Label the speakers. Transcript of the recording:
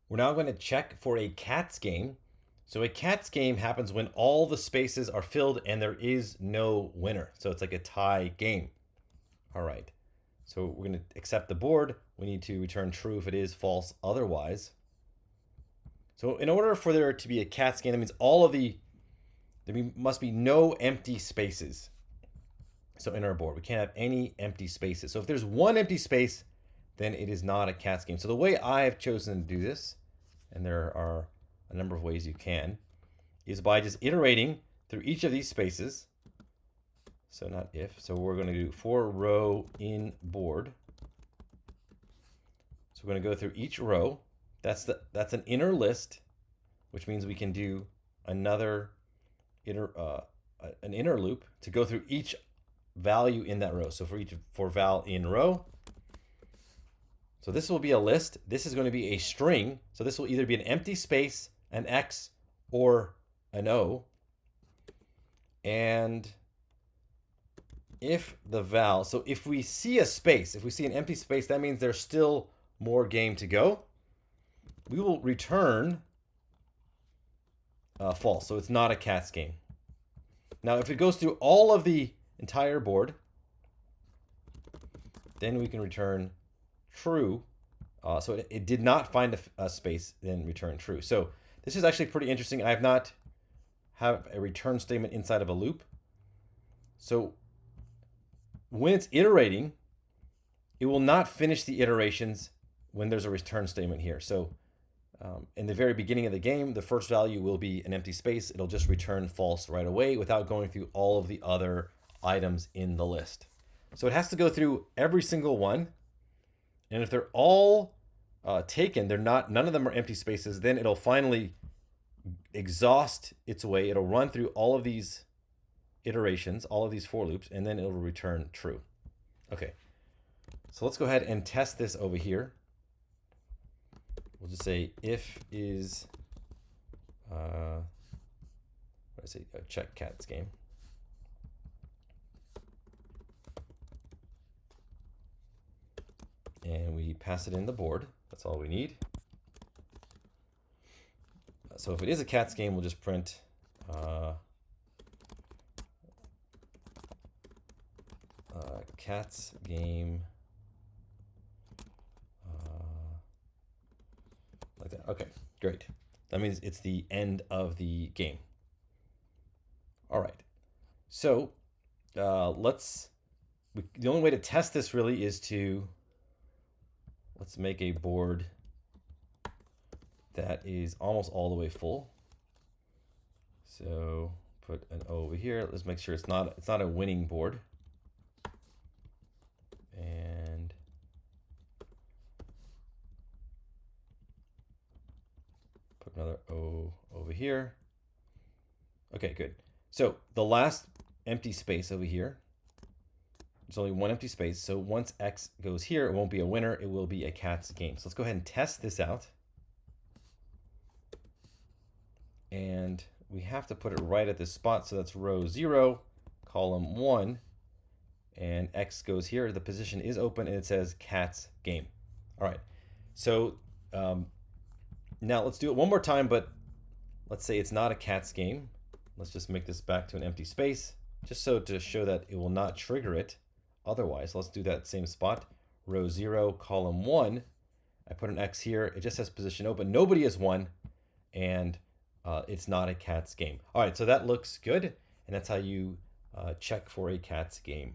Speaker 1: We're now going to check for a cats game. So a cats game happens when all the spaces are filled and there is no winner. So it's like a tie game. All right. So we're going to accept the board. We need to return true if it is, false otherwise. So in order for there to be a cats game, that means there must be no empty spaces. So in our board, we can't have any empty spaces. So if there's one empty space, then it is not a cats game. So the way I have chosen to do this, and there are a number of ways you can, is by just iterating through each of these spaces. So not if, so we're going to do for row in board. So we're going to go through each row. That's an inner list, which means we can do another an inner loop to go through each value in that row. So for val in row, so this will be a list. This is going to be a string. So this will either be an empty space, an X, or an O. And if the val, so if we see a space, if we see an empty space, that means there's still more game to go. We will return false. So it's not a cats game. Now, if it goes through all of the entire board, then we can return true. So it did not find a space, then return true. So this is actually pretty interesting. I have not have a return statement inside of a loop. So when it's iterating, it will not finish the iterations when there's a return statement here. So in the very beginning of the game, the first value will be an empty space. It'll just return false right away without going through all of the other items in the list. So it has to go through every single one. And if they're all taken, none of them are empty spaces, then it'll finally exhaust its way. It'll run through all of these iterations, all of these for loops, and then it'll return true. Okay, so let's go ahead and test this over here. We'll just say if is, let's say check cats game. And we pass it in the board. That's all we need. So if it is a cats game, we'll just print cats game like that. Okay, great. That means it's the end of the game. All right. So the only way to test this really is let's make a board that is almost all the way full. So put an O over here. Let's make sure it's not a winning board. And put another O over here. Okay, good. So the last empty space over here, there's only one empty space. So once X goes here, it won't be a winner. It will be a cats game. So let's go ahead and test this out. And we have to put it right at this spot. So that's row 0, column 1. And X goes here. The position is open and it says cats game. All right. So now let's do it one more time, but let's say it's not a cats game. Let's just make this back to an empty space, just so to show that it will not trigger it. Otherwise, let's do that same spot. Row 0, column 1. I put an X here. It just says position open. Nobody has won, and it's not a cats game. All right, so that looks good, and that's how you check for a cats game.